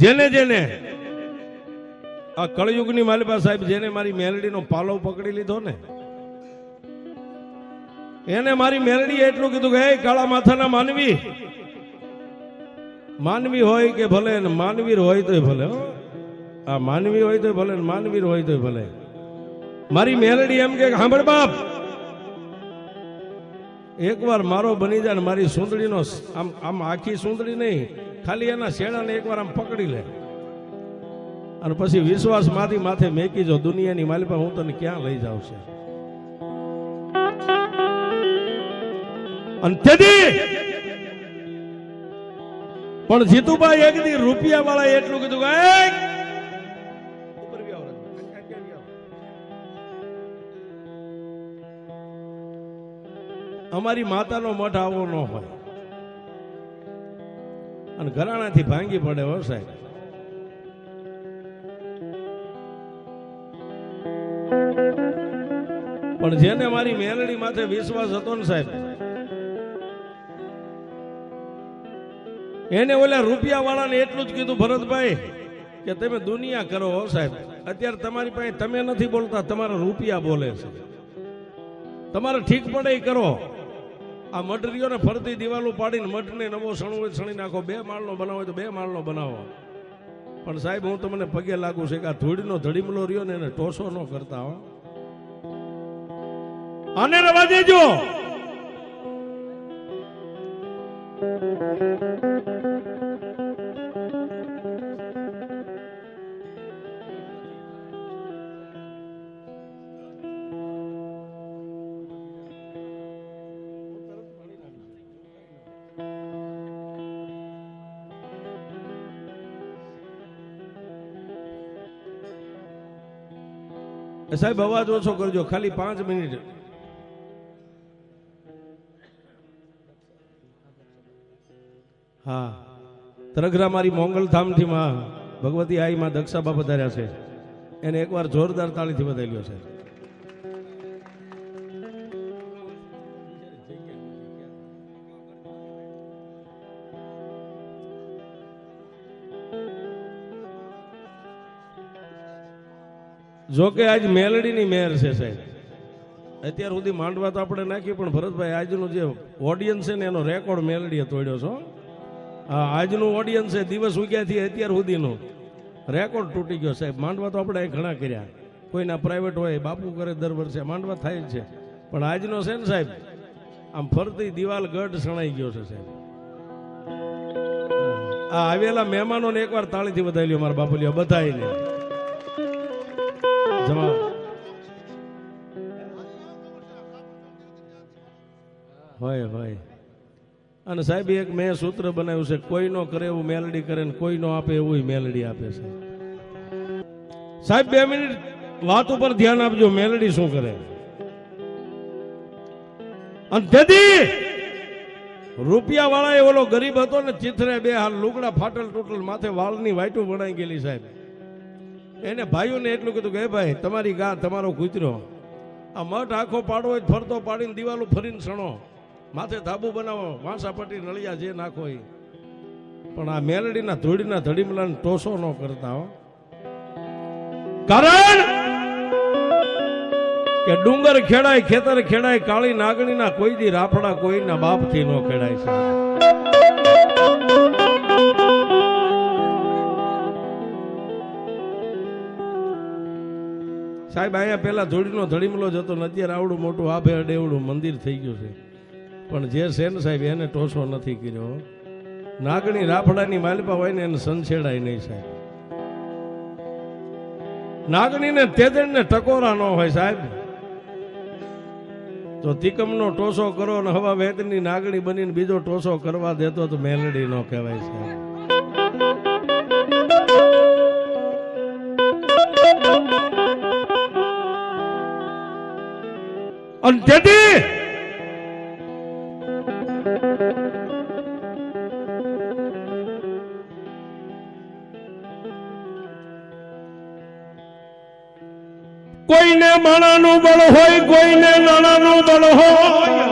જેને જેને આ કળયુગની માલિપા સાહેબ જેને મારી મેલડીનો પાલવ પકડી લીધો ને એને મારી મેલડીએ એટલું કીધું કે હે કાળા માથાના માનવી, માનવી હોય કે ભલે ને માનવીર હોય તોય ભલે, આ માનવી હોય તોય ભલે ને માનવીર હોય તોય ભલે. મારી મેલડી એમ કે સાંભળ બાપ, એકવાર મારો બની જાય ને મારી સુંદડીનો આમ આમ આખી સુંદડી નહીં, ખાલી એના શેડાને એકવાર આમ પકડી લે અને પછી વિશ્વાસ માંથી માથે મેકી જો દુનિયાની માલિપા હું તને ક્યાં લઈ જાઉં છે. અને તેથી પણ જીતુભાઈ એક દી રૂપિયા વાળા એટલું કીધું કે અમારી માતાનો મઠ આવો ન હોય અને ઘરાણાથી ભાંગી પડે હો સાહેબ. પણ જેને મારી મેલડી માથે વિશ્વાસ હતો ને સાહેબ, એને ઓલા રૂપિયા વાળાને એટલું જ કીધું ભરતભાઈ કે તમે દુનિયા કરો હો સાહેબ, અત્યારે તમારી પાસે તમે નથી બોલતા, તમારા રૂપિયા બોલે છે, તમારે ઠીક પડે એ કરો. આ મટરીઓને ફરતી દિવાલો પાડીને મઠને નવો સણવો સણી નાખો, 2 માળનો બનાવો તો 2 માળનો બનાવો. પણ સાહેબ હું તમને પગે લાગુ છે કે આ ધૂળનો ધડીમલો રહ્યો ને એને ટોસો ન કરતા હો. આને રવા દેજો. સાહેબ અવાજ ઓછો કરજો, ખાલી 5 મિનિટ. હા, તરગરા મારી મોંગલધામથી માં ભગવતી આઈ માં દક્ષાબા પધાર્યા છે, એને એકવાર જોરદાર તાળીથી વધાવી લ્યો છે. જો કે આજ મેલડીની મેર છે સાહેબ. અત્યાર સુધી માંડવા તો આપણે નાખી, પણ ભરતભાઈ આજનું જે ઓડિયન્સ છે ને એનો રેકોર્ડ મેલડીએ તોડ્યો છો. હા, આજનું ઓડિયન્સ છે દિવસ ઉગ્યાથી અત્યાર સુધીનો રેકોર્ડ તૂટી ગયો સાહેબ. માંડવા તો આપણે ઘણા કર્યા, કોઈના પ્રાઇવેટ હોય, બાપુ કરે દર વર્ષે માંડવા થાય જ છે, પણ આજનો છે ને સાહેબ આમ ફરતી દિવાલ ગઢ સણાઈ ગયો છે સાહેબ. આ આવેલા મહેમાનોને એકવાર તાળીથી વધાવી લ્યો મારા બાપુલિયા બધાઈને. હોય હોય. અને સાહેબ એક મેં સૂત્ર બનાવ્યું છે, કોઈ નો કરે એવું મેલડી કરે ને કોઈ નો આપે એવું મેલડી આપે છે. સાહેબ 2 મિનિટ વાત ઉપર ધ્યાન આપજો, મેલડી શું કરે. અને તેથી રૂપિયા વાળા ઓલો ગરીબ હતો ને ચિથરે 2 હાલ લુગડા ફાટલ તૂટલ માથે વાળની વાઈટું બનાવી ગયેલી સાહેબ, એને ભાઈઓને એટલું કીધું કે ભાઈ તમારી ગા તમારો કૂતરો, આ મઠ આખો પાડો હોય ફરતો પાડીને દિવાલો ફરીને સણો, માથે ધાબુ બનાવો, વાંસા પટ્ટી નળિયા જે નાખો એ, પણ આ મેલડીના ધૂળીના ધડીમલાને ટોસો ન કરતા હો. કારણ કે ડુંગર ખેડાય, ખેતર ખેડાય, કાળી નાગણીના કોઈ દી રાફડા કોઈના બાપથી ન ખેડાય છે. સાહેબ અહીંયા પેલા ધૂળીનો ધડીમલો જ હતો ને અત્યારે આવડું મોટું આભે અડેવડું મંદિર થઈ ગયું છે, પણ જે છે ને સાહેબ એને ટોસો નથી કર્યો. નાગણી રાફડાની માલિપા હોય ને એને સંછેડાય નહીં સાહેબ. નાગણીને તેજણને ટકોરા ન હોય સાહેબ. તો તિકમનો ટોસો કરો ને હવા વેતની નાગણી બનીને બીજો ટોસો કરવા દેતો તો મેલડી ન કહેવાય સાહેબ. અને તેથી કોઈને માણાનું બળ હોય, કોઈને નાણાનું બળ હોય,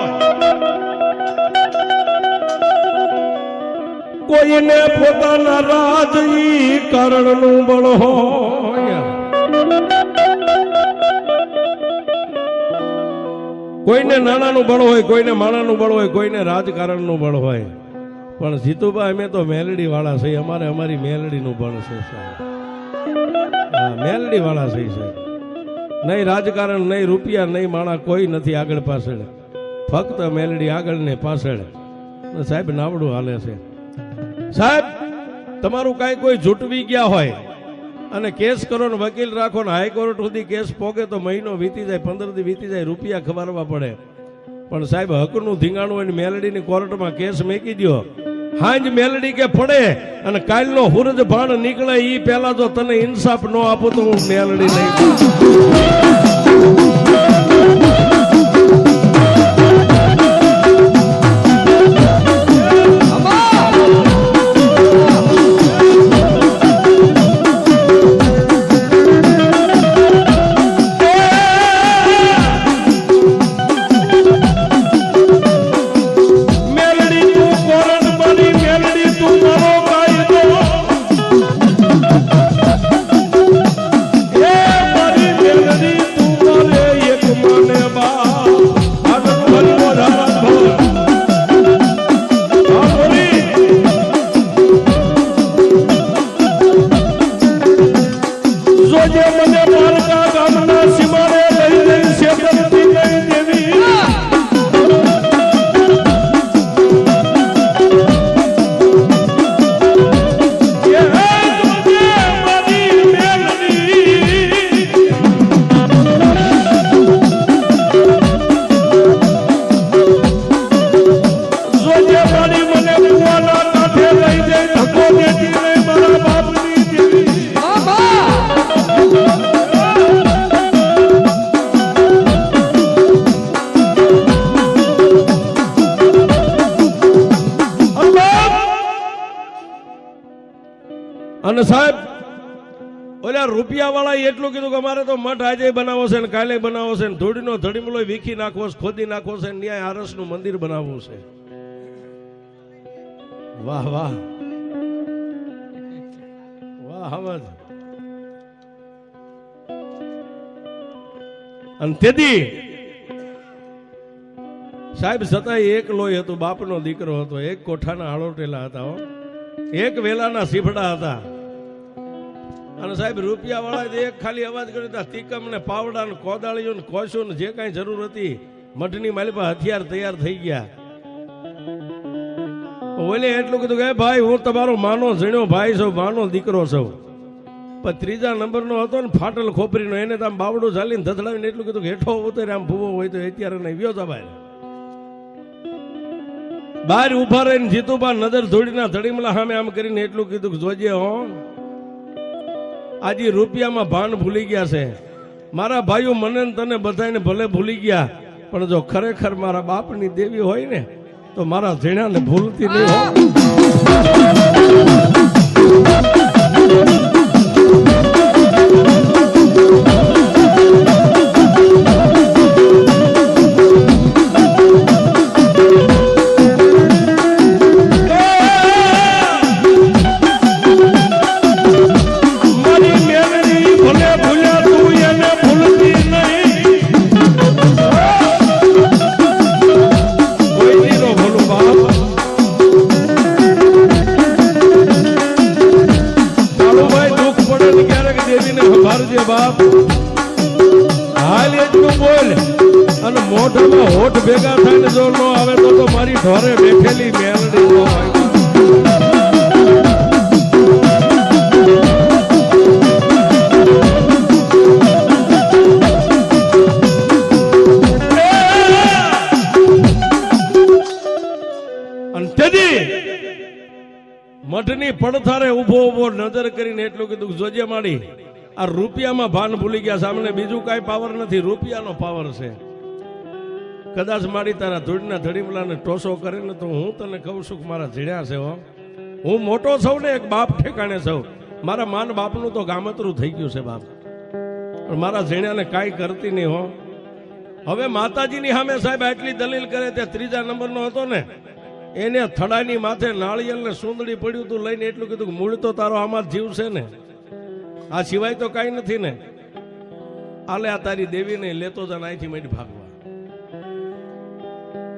કોઈને પોતાના રાજ ઈ રાજકારણનું બળ હોય, કોઈને નાણાનું બળ હોય, કોઈને માણાનું બળ હોય, કોઈને રાજકારણનું બળ હોય, પણ જીતુભાઈ અમે તો મેલડી વાળા છે. અમારે અમારી મેલડીનું બળ છે સાહેબ. હા, મેલડી વાળા છે સાહેબ. નહીં રાજકારણ, નહીં રૂપિયા, નહીં માણા, કોઈ નથી આગળ પાછળ, ફક્ત મેલડી આગળ ને પાછળ. સાહેબ નાવડું હાલે છે સાહેબ. તમારું કાંઈ કોઈ જૂટવી ગયા હોય અને કેસ કરો ને વકીલ રાખો ને હાઈકોર્ટ સુધી કેસ પોગે તો મહિનો વીતી જાય, 15 દી વીતી જાય, રૂપિયા ખવારવા પડે. પણ સાહેબ હકનું ધીંગાણું હોય મેલડીની કોર્ટમાં કેસ મેકી દો, હાંજ મેલડી કે પડે અને કાલનો હુરજ ભાણ નીકળે ઈ પહેલા જો તને ઇન્સાફ ન આપું તો હું મેલડી નહીં. અને સાહેબ ઓલા રૂપિયા વાળા એટલું કીધું કે અમારે તો મઠ આજે બનાવો છે ને કાલે બનાવો છે ને ધૂળનો ધડીમલો વીખી નાખવો છે, ખોદી નાખવો છે, ન્યાય આરસનું મંદિર બનાવવું છે. વાહ વાહ વાહ હમદ. અને તેથી સાહેબ છતાંય એક લોહી હતું, બાપનો દીકરો હતો, એક કોઠાના આળોટેલા હતા, એક વેલાના સીફડા હતા. અને સાહેબ રૂપિયા વાળા એક ખાલી અવાજ કર્યો હતા, તીકમ ને પાવડા ને કોદાળીઓ ને કોશો ને જે કાંઈ જરૂર હતી મઠની માલિપા હથિયાર તૈયાર થઈ ગયા. ઓલે એટલું કીધું કે ભાઈ હું તમારો માનો ઝીણ્યો ભાઈ છું, માનો દીકરો છું. પણ ત્રીજા નંબરનો હતો ને ફાટલ ખોપરીનો, એને તો આમ બાવડું ચાલીને ધધડાવીને એટલું કીધું કે હેઠો ઉતરે આમ ભૂવો હોય તો અત્યારે નહીં વ્યો જા ભાઈ. બહાર ઉભા રહીને જીતુબા નજર ધોડીના ધડીમલા સામે આમ કરીને એટલું કીધું કે જોજે હો, આજે રૂપિયામાં ભાન ભૂલી ગયા છે મારા ભાઈઓ, મને તને બધાને ભલે ભૂલી ગયા, પણ જો ખરેખર મારા બાપની દેવી હોય ને તો મારા ઝીણાને ભૂલતી નહીં હો. બાપ હાલ એટલું બોલ અને મોઢામાં હોઠ ભેગા થાય ને જો ન આવે તો મારી ઢોરે બેઠેલી મેલડી ન હોય. અને તેથી મઠની પડથારે ઉભો ઉભો નજર કરીને એટલું કીધું જોજે માડી, આ રૂપિયામાં ભાન ભૂલી ગયા, સામે બીજું કાંઈ પાવર નથી, રૂપિયાનો પાવર છે. કદાચ મારી તારા ધૂળના ધડીમલાને ટોસો કરે ને તો હું તને કહું છું કે મારા ઝીણ્યા છે હો, હું મોટો છું ને એક બાપ ઠેકાણે છું, મારા માન બાપનું તો ગામતરું થઈ ગયું છે બાપ, પણ મારા ઝીણ્યાને કાંઈ કરતી નહીં હો. હવે માતાજીની સામે સાહેબ આટલી દલીલ કરે તે ત્રીજા નંબરનો હતો ને એને થડાની માથે નાળિયેર ને સુંદડી પડ્યું તું લઈને એટલું કીધું કે મૂળ તો તારો આમાં જ જીવ છે ને, આ સિવાય તો કઈ નથી ને, આલે આ તારી દેવીને લેતો જ અહીંથી માંડી ભાગવા.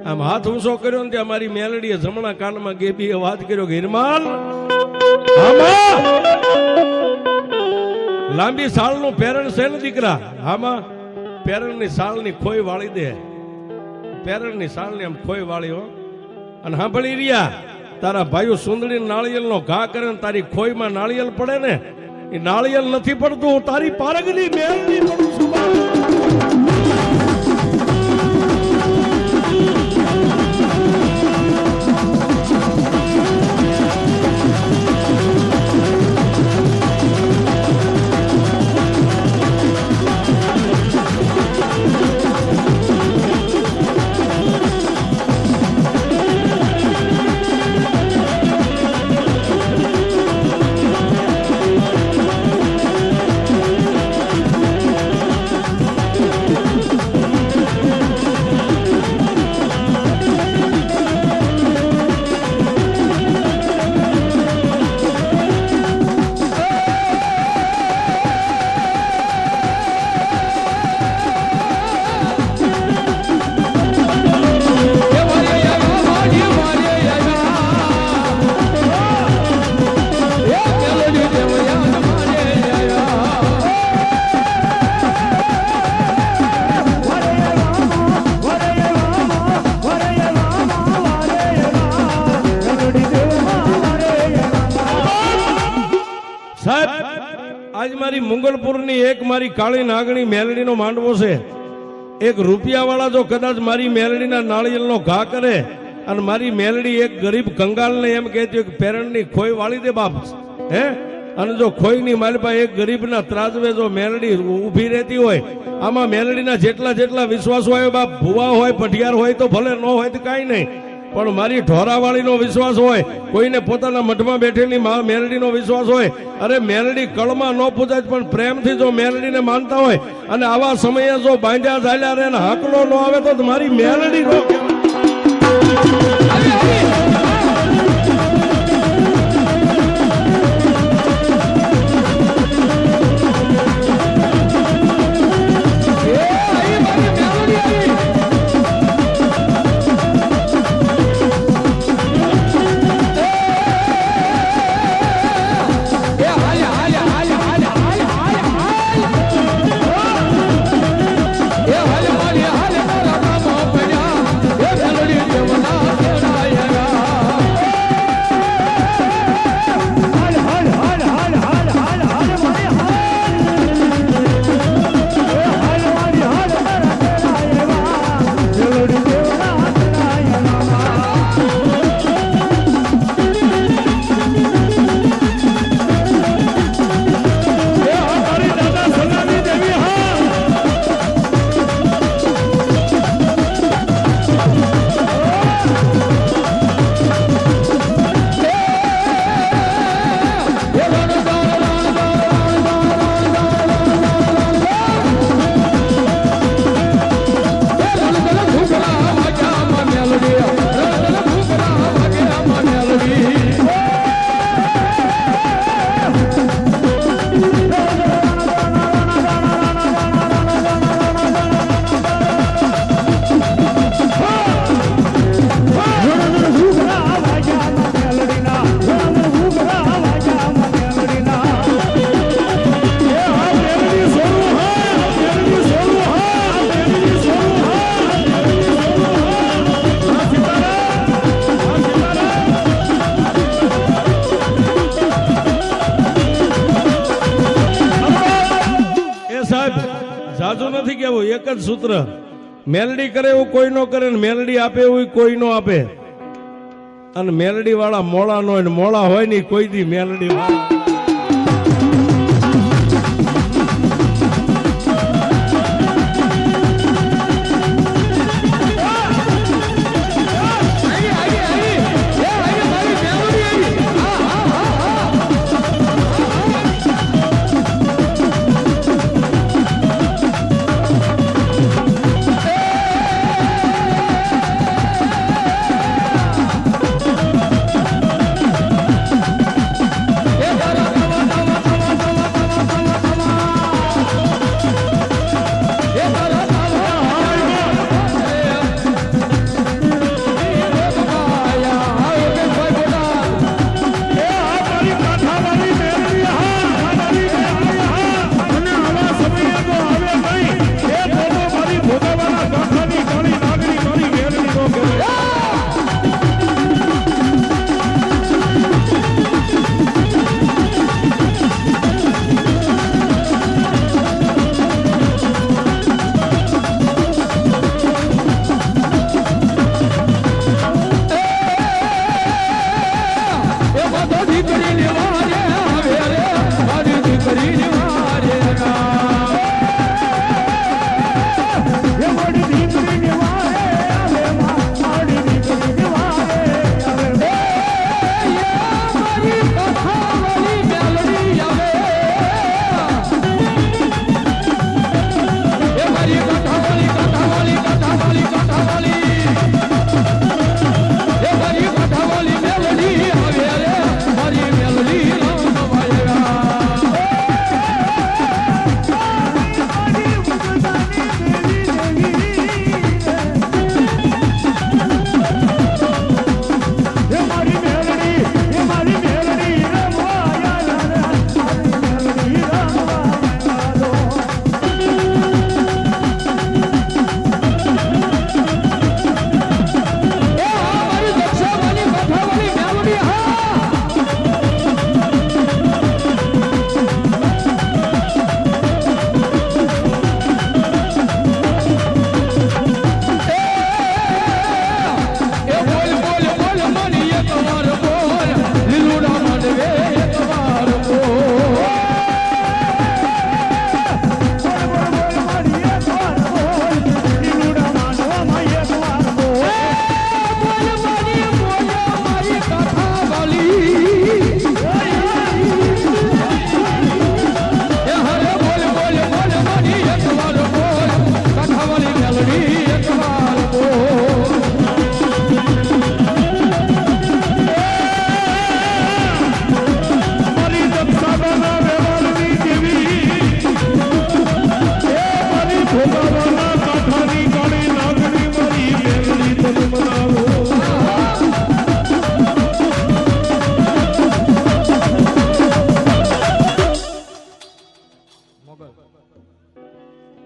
આમ હાથ ઊંચો કર્યો ને ત્યાં મારી મેલડીએ જમણા કાનમાં ગેબીએ વાત કર્યો કે હિરમાલ લાંબી સાળનું પેરણ છે ને દીકરા, આમાં પેરણની સાળની ખોઈ વાળી દે, પેરણની સાળની આમ ખોઈ વાળી હો. અને સાંભળી રહ્યા તારા ભાઈઓ સુંદડી નાળિયેરનો ઘા કરે ને તારી ખોઈમાં નાળિયેર પડે ને, એ નાળિયેર નથી પડતું, હું તારી પારગની મેલડી પડું છું. આજ મારી મુંગલપુરની એક મારી કાળી નાગણી મેલડીનો માંડવો છે. એક રૂપિયાવાળા જો કદાચ મારી મેલડીના નાળિયેરનો ઘા કરે અને મારી મેલડી એક ગરીબ કંગાલને એમ કહેતી કે પેરણની ખોઈ વાળી દે બાપ, હે, અને જો ખોઈની માલપા એક ગરીબના ત્રાજવે જો મેલડી ઊભી રહેતી હોય, આમાં મેલડીના જેટલા જેટલા વિશ્વાસ હોય બાપ, ભુવા હોય પઢિયાર હોય તો ભલે, ન હોય તો કાંઈ નહીં, પણ મારી ઢોરાવાળીનો વિશ્વાસ હોય, કોઈને પોતાના મઠમાં બેઠેલી મેલડીનો વિશ્વાસ હોય. અરે મેલડી કળમાં ન પૂજાય પણ પ્રેમથી જો મેલડીને માનતા હોય અને આવા સમયે જો બાંધ્યા ચાલ્યા રહે ને હાકલો ન આવે તો મારી મેલડી નો જાજુ નથી કેવું, એક જ સૂત્ર, મેલડી કરે એવું કોઈ નો કરે, મેલડી આપે એવું કોઈ નો આપે, અને મેલડી વાળા મોળા નો હોય, મોળા હોય ને કોઈ દી મેલડી વાળા.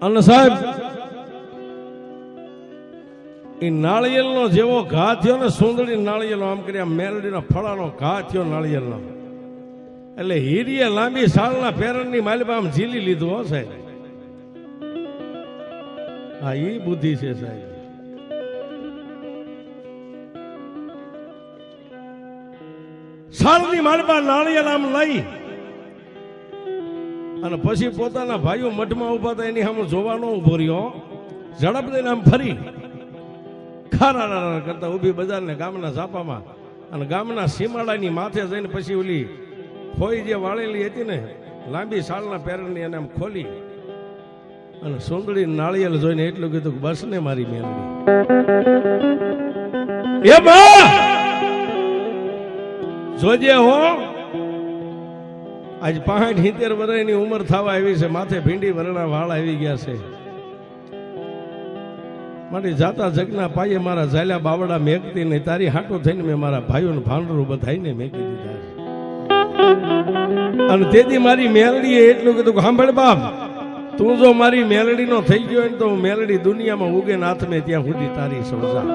અને સાહેબ એ નાળિયેરનો જેવો ઘા થયો ને, સુંદરી નાળિયેરનો, આમ કરી મેલડીના ફળાનો ઘા થયો નાળિયેરનો, એટલે હીરીએ લાંબી સાલના પેરણની માલિપા આમ ઝીલી લીધું. હો સાહેબ, હા એ બુદ્ધિ છે સાહેબ. સાલની માલિપા નાળિયેર આમ લઈ અને પછી પોતાના ભાઈઓ મઠમાં ઉભા હતા એની સામે જોવાનો ઉભો રહ્યો. ઝડપ દઈને આમ ફરી ખારા કરતા ઊભી બજારને ગામના ઝાપામાં અને ગામના સીમાડાની માથે જઈને પછી ઓલી ખોઈ જે વાળેલી હતી ને લાંબી સાલના પેરણની એને આમ ખોલી અને સુંદરી નાળિયેર જોઈને એટલું કીધું, બસ ને મારી મેલડી, એ બા જોજે હો, આજ 65 વર્ષની ઉંમર થવા આવી છે, માથે ભીંડી વરણા વાળ આવી ગયા છે. માટે જાતા જગના પાયે મારા ઝાલ્યા બાવડા મેકતી નહીં, તારી હાટો થઈને મેં મારા ભાઈઓને ભાંડરું બધાઈને મેકી દીધા છે. અને તેથી મારી મેલડીએ એટલું કીધું, સાંભળ બાપ, તું જો મારી મેલડી નો થઈ ગયો ને તો હું મેલડી દુનિયામાં ઉગે નાથ મેં ત્યાં સુધી તારી સમજા.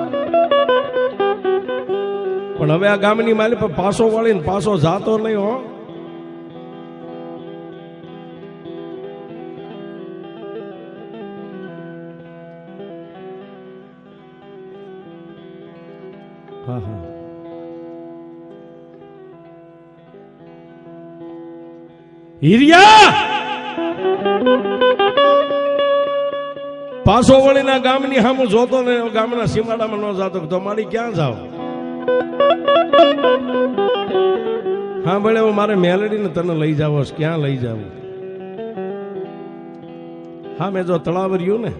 પણ હવે આ ગામની માલી પર પાસો વાળીને પાસો જાતો નહીં. હો હા હા હિરિયા પાસો વળીના ગામની સામું જોતો ને, ગામના સીમાડામાં ન જાતો તો મારી ક્યાં જાવ? હા ભલે હું મારે મેલડીને તને લઈ જાવ, ક્યાં લઈ જાવ? હા મેં જો તળાવ રહ્યું ને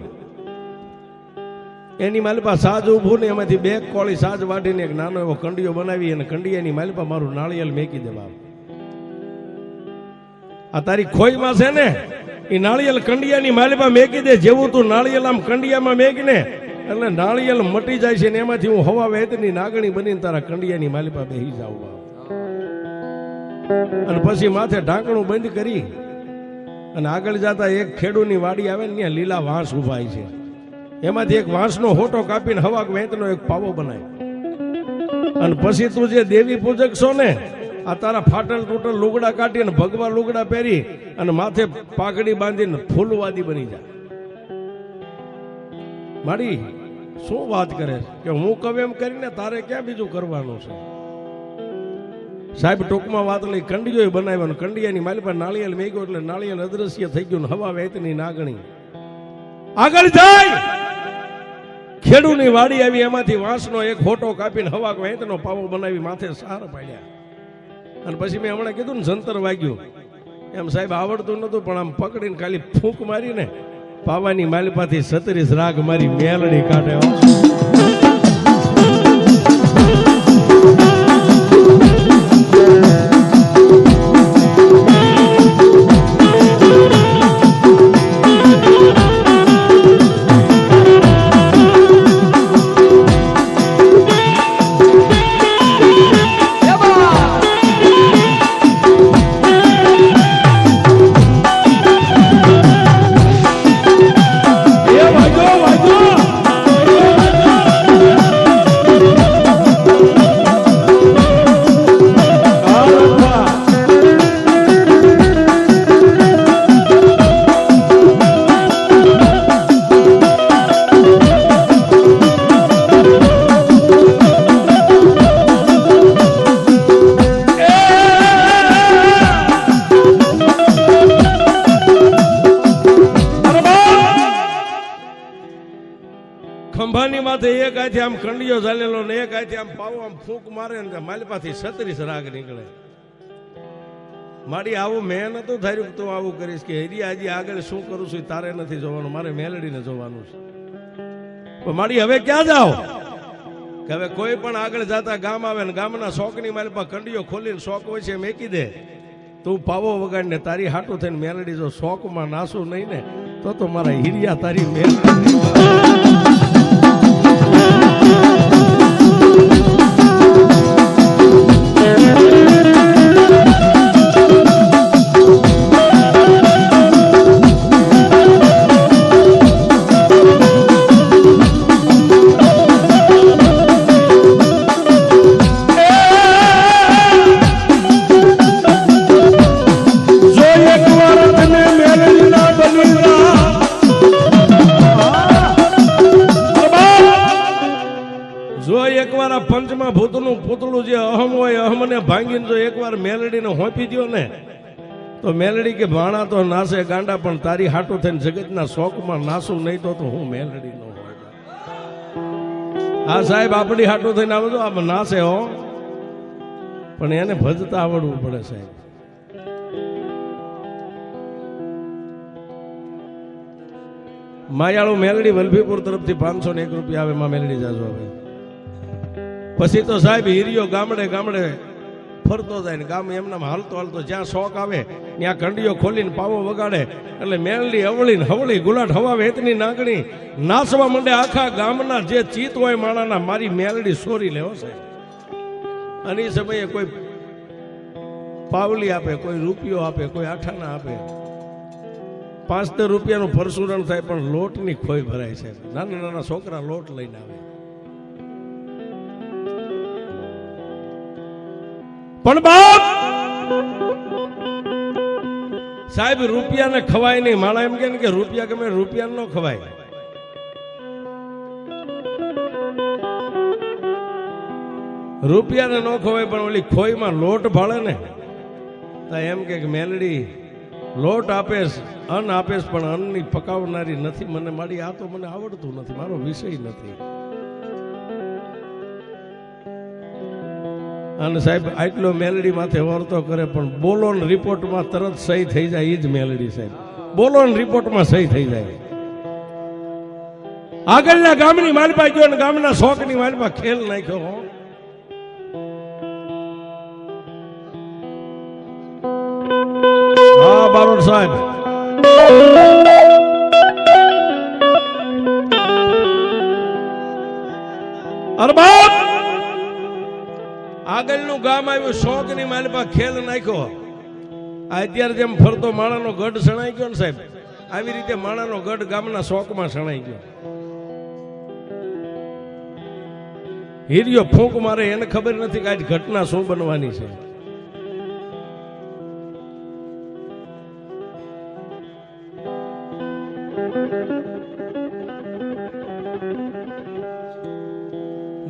એની માલિપા સાજ ઉભું ને એમાંથી 2 કોળી સાજ વાટીને એક નાનો એવો કંડિયો બનાવી અને કંડિયાની માલિપા મારું નાળિયેર મેકી દેવા. આ તારી ખોઈમાં છે ને એ નાળિયેર કંડિયાની માલિપા મેકી દે. જેવું તું નાળિયેર આમ કંડિયામાં મેકીને એટલે નાળિયેર મટી જાય છે ને એમાંથી હું હવા વેતની નાગણી બનીને તારા કંડિયાની માલિપા બેસી જાવ. અને પછી માથે ઢાંકણું બંધ કરી અને આગળ જતા એક ખેડૂની વાડી આવે ને ત્યાં લીલા વાંસ ઉભાય છે, એમાંથી એક વાંસનો હોટો કાપીને હવા વેતનો એક પાવો બનાય. અને પછી તું જે દેવી પૂજક છો ને, આ તારા ફાટલ તૂટલ લુગડા કાઢીને ભગવા લુગડા પહેરી અને માથે પાઘડી બાંધીને ફૂલવાદી બની જાય. મારી શું વાત કરે કે હું કહું એમ કરીને તારે ક્યાં બીજું કરવાનું છે? સાહેબ ટૂંકમાં વાત લઈ કંડિયો બનાવ્યો, કંડિયાની માલી પર નાળિયેર મેગ્યો એટલે નાળિયેર અદ્રશ્ય થઈ ગયું. હવા વેતની નાગણી આગળ જાય, ખેડૂની વાડી આવી, એમાંથી વાંસનો એક હોટો કાપીને હવા વેતનો પાવો બનાવી માથે સાર પાડ્યા. અને પછી મેં હમણાં કીધું ને જંતર વાગ્યું એમ સાહેબ આવડતું નતું, પણ આમ પકડીને ખાલી ફૂંક મારીને પાવાની માલિપાથી 36 રાગ મારી મેલડી કાઢે. ખંભાની માથે એક હાથે આમ કંડિયો ચાલેલો ને એક હાથે આમ પાવો આમ ફૂંક મારે ને માલિપાથી 36 રાગ નીકળે. મારી આવું મેં નતું ધાર્યું તું આવું કરીશ કે હરિયા હજી આગળ શું કરું છું તારે નથી જોવાનું, મારે મેલડીને જોવાનું છે. પણ મારી હવે ક્યાં જાઓ કે હવે કોઈ પણ આગળ જતા ગામ આવે ને ગામના શોકની માલિપા કંડિયો ખોલીને શોક હોય છે મેકી દે, તું પાવો વગાડીને તારી હાટું થઈને મેલડી જો શોકમાં નાસું નહીં ને તો મારા હિરિયા તારી મેલડી. પૂતળું જે અહમ હોય અહમને ભાંગીને જો એકવાર મેલડીને હોંપી દો ને તો મેલડી કે ભાણા તો નાસે ગાંડા પણ તારી હાટું થઈને જગતના શોકમાં નાસું નહીં તો હું મેલડી નો હોય. હા સાહેબ આપણી હાટું થઈને આવે તો આ નાસે હો, પણ એને ભજતા આવડવું પડે સાહેબ. માયાળું મેલડી વલભીપુર તરફથી 501 રૂપિયા આવે. માં મેલડી જાજો આવે. પછી તો સાહેબ હીરિયો ગામડે ગામડે ફરતો જાય ને ગામ એમનામ હાલતો હાલતો જ્યાં શોખ આવે ત્યાં કંડીઓ ખોલીને પાવો વગાડે એટલે મેલડી અવળીને હવળી ગુલાટ હવા વેતની નાગણી નાચવા માંડે. આખા ગામના જે ચિત હોય માણાના મારી મેલડી સોરી લેવો સાહેબ. અને એ સમયે કોઈ પાવલી આપે, કોઈ રૂપિયો આપે, કોઈ આઠાના આપે. 5-10 રૂપિયાનું પરશુરણ થાય પણ લોટની ખોઈ ભરાય છે. નાના નાના છોકરા લોટ લઈને આવે. પણ બાપ સાહેબ રૂપિયાને ખવાય નહીં. માળા એમ કે રૂપિયા ગમે રૂપિયા ન ખવાય. રૂપિયાને ન ખવાય પણ ઓલી ખોઈમાં લોટ ભાળે ને તો એમ કે મેલડી લોટ આપેશ, અન્ન આપેશ, પણ અન્નની પકાવનારી નથી. મને મારી આ તો મને આવડતું નથી, મારો વિષય નથી. અને સાહેબ આટલો મેલડી માથે વર્તો કરે પણ બોલો ને રિપોર્ટમાં તરત સહી થઈ જાય. એ જ મેલડી સાહેબ બોલો ને રિપોર્ટમાં સહી થઈ જાય. આગળના ગામની માલપા ગયો ને ગામના શોખની માલપા ખેલ નાખ્યો. હા બારોટ સાહેબ અરે બાપ આગળનું ગામ આવ્યું, શોખની માલપા ખેલ નાખ્યો. અત્યારે જેમ ફરતો માણાનો ગઢ સણાઈ ગયો ને સાહેબ, આવી રીતે માણાનો ગઢ ગામના શોખમાં સણાઈ ગયો. હીરિયો ફૂંક મારે એને ખબર નથી કે આજ ઘટના શું બનવાની છે.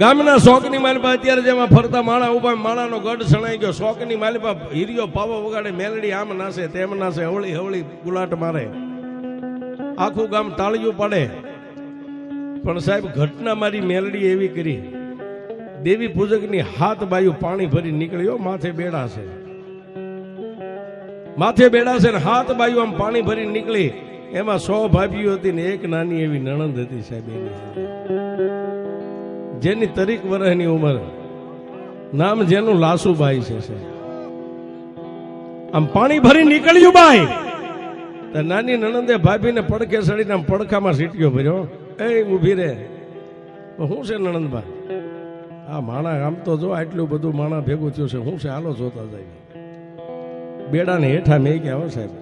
ગામના શોખની માલપા અત્યારે જેમાં ફરતા માણા ઉભા, માણાનો ગઢ સણાઈ ગયો. શોખની માલપા હીરિયો પાવો વગાડે, મેલડી આમ નાસે તેમ નાસે, હવળી હવળી ગુલાટ મારે, આખું ગામ તાળીઓ પાડે. પણ સાહેબ ઘટના મારી મેલડી એવી કરી, દેવી પૂજકની હાથ બાયું પાણી ભરી નીકળ્યો. માથે બેડા છે, માથે બેડા છે ને હાથ બાયું આમ પાણી ભરી નીકળી. એમાં 100 ભાભીઓ હતી ને એક નાની એવી નણંદ હતી સાહેબ, જેની 30 વર્ષની ઉંમર, નામ જેનું લાસુબાઈ છે. આમ પાણી ભરી નીકળ્યું બાઈ તો નાની નણંદે ભાભીને પડખે સડીને આમ પડખામાં સીટીઓ ભર્યો. એ ઊભી રે, શું છે નણંદબા? આ માણા આમ તો જો આટલું બધું માણા ભેગું થયું છે, શું છે? હાલો જોતા જાય. બેડાને હેઠા મેકી આવો સાહેબ,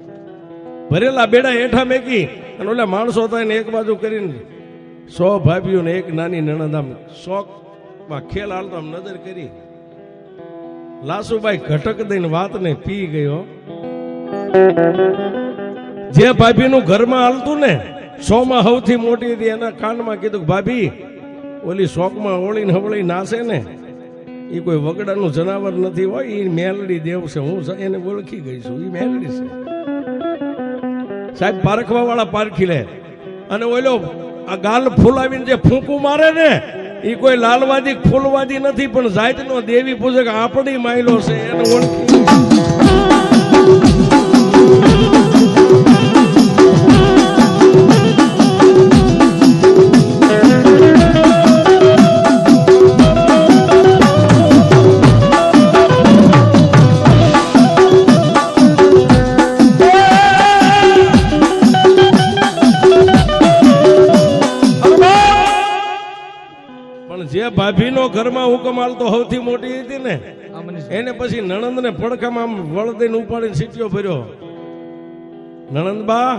ભરેલા બેડા હેઠા મેકી અને ઓલા માણસો થાય ને એક બાજુ કરીને 100 ભાભીઓ ને એક નાની નણંદ આમ શોખમાં ખેલ હાલતો આમ નજર કરી. લાસુબાઈ ઘટક દઈને વાતને પી ગયો. જે ભાભીનું ઘરમાં હાલતું ને 100માં સૌથી મોટી હતી, એના કાનમાં કીધું ભાભી ઓલી શોખમાં ઓળીને હવળી નાસે ને એ કોઈ વગડાનું જનાવર નથી હોય, એ મેલડી દેવ છે. હું એને ઓળખી ગઈ છું, એ મેલડી છે સાહેબ. પારખવા વાળા પારખી લે. અને ઓલો આ ગાલ ફૂલાવીને જે ફૂંકું મારે ને એ કોઈ લાલવાદી ફૂલવાદી નથી, પણ જાતનો દેવી પૂજક આપણી માયલો છે, એને ઓળખી. જે ભાભીનો ઘરમાં હુકમ હાલતો સૌથી મોટી હતી ને, એને પછી નણંદ ને પડખામાં વળ દઈને ઉપાડીને સીટીઓ ભર્યો. નણંદબા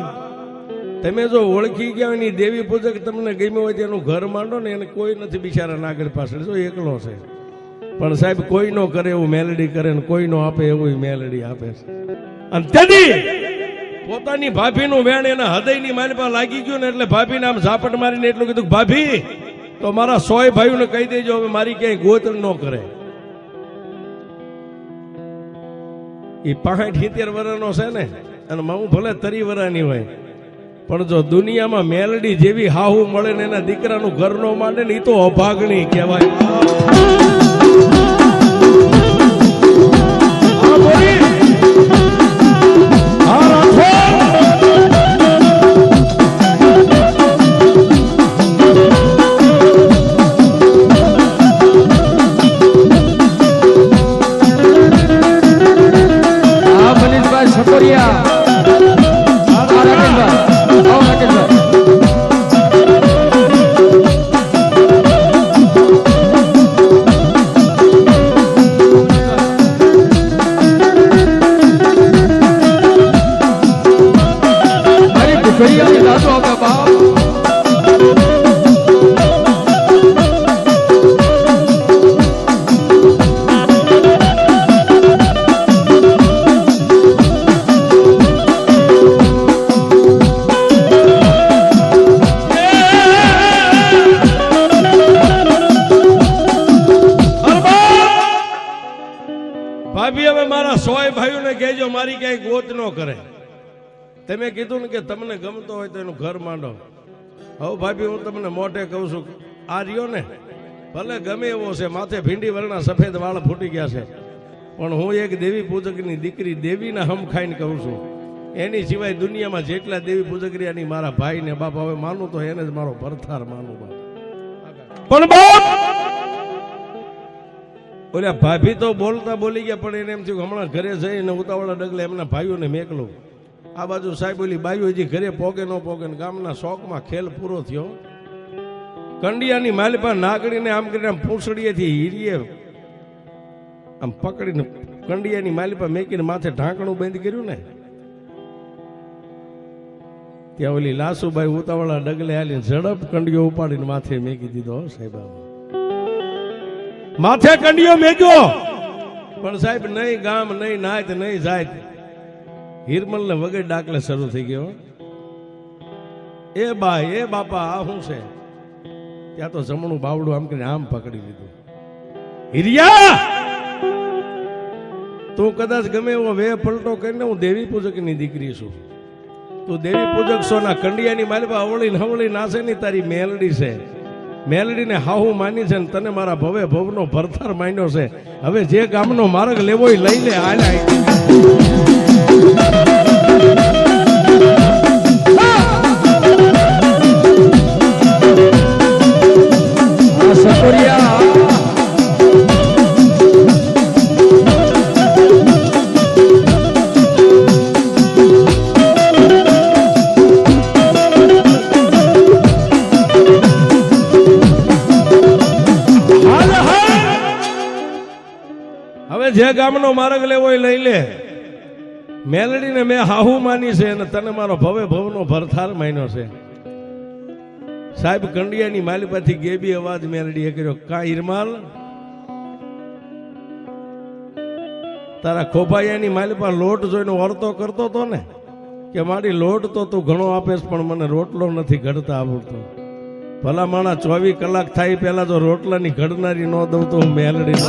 તમે જો ઓળખી ગયા હોય ને દેવી પૂજક તમને ગમ્યું હોય તેનું ઘર માંડો ને, એને કોઈ નથી બિચારા નાગર પાછળ, જો એકલો છે. પણ સાહેબ કોઈ નો કરે એવું મેલડી કરે ને કોઈ નો આપે એવું મેલડી આપે છે. અને તેથી પોતાની ભાભીનું વેણ એના હૃદયની માલપા લાગી ગયું ને એટલે ભાભીને આમ ઝાપટ મારીને એટલું કીધું, ભાભી તો મારા 100 ભાઈઓને કહી દેજો હવે મારી ક્યાંય ગોતણ ન કરે. એ 65-70 વર્ષનો છે ને, અને હું ભલે 30 વર્ષની હોય, પણ જો દુનિયામાં મેલડી જેવી હાહુ મળે ને એના દીકરાનું ઘર નો માંડે ને, એ તો અભાગણી કહેવાય. મારી ક્યાંય ગોત ન કરે. તમે કીધું ને કે તમને ગમતો હોય તો એનું ઘર માંડો. હવે ભાભી હું તમને મોઢે કહું છું, આ રહ્યો ને ભલે ગમે એવો છે, માથે ભીંડી વર્ણા સફેદ વાળ ફૂટી ગયા છે, પણ હું એક દેવી પૂજકની દીકરી દેવીના હમ ખાઈને કહું છું, એની સિવાય દુનિયામાં જેટલા દેવી પૂજક રહ્યા મારા ભાઈ ને બાપ, હવે માનું તો એને જ મારો ભરથાર માનું. પણ ઓલા ભાભી તો બોલતા બોલી ગયા, પણ એને એમ થયું હમણાં ઘરે જઈને ઉતાવળા ડગલે એમના ભાઈઓને મેકલું. આ બાજુ સાહેબ ઓલી બાઈઓ હજી ઘરે પોગે ન પોગે, ગામના શોખમાં ખેલ પૂરો થયો. કંડિયાની માલિપા નાગડીને આમ કરીને આમ પૂંછડીએથી હીરીએ આમ પકડીને કંડિયાની માલિપા મેકીને માથે ઢાંકણું બંધ કર્યું ને, ત્યાં ઓલી લાસુબાઈ ઉતાવળા ડગલે આવીને ઝડપ કંડિયો ઉપાડીને માથે મેકી દીધો. સાહેબ માથે કંડિયો મેક્યો, પણ સાહેબ નહીં ગામ નહીં નાયત નહીં જાત, હિરમલ ને વગર ડાકલે શરૂ થઈ ગયો. એ બા એ બાપા આ શું છે? ત્યાં તો જમણું બાવડું આમ કરીને આમ પકડી લીધું. હિરિયા, તું કદાચ ગમે એવો વે પલટો કરીને હું દેવી પૂજકની દીકરી છું, તું દેવી પૂજક છો ના કંડિયાની માલિપા અવળી હવળી નાશે ની તારી મેલડી છે. મેલડીને હાહુ માની છે ને તને મારા ભવે ભવનો ભરથાર માંડ્યો છે. હવે જે ગામનો માર્ગ લેવો એ લઈ લે. જે ગામનો માર્ગ લેવો એ લઈ લે. મેલડીને મેં હાહુ માની છે અને તને મારો ભવે ભવનો ભરથાર માન્યો છે. સાહેબ કંડિયાની માલિપાથી ગેબી અવાજ મેલડીએ કર્યો, કા હિરમાલ, તારા ખોભાયાની માલિપા લોટ જોઈને વર્તો કરતો હતો ને કે મારી લોટ તો તું ઘણો આપેશ, પણ મને રોટલો નથી ઘડતા આવડતો. ભલા માણા 24 કલાક થાય પેલા જો રોટલાની ઘડનારી ન દઉં તો હું મેલડી ન.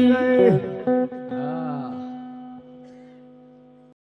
જય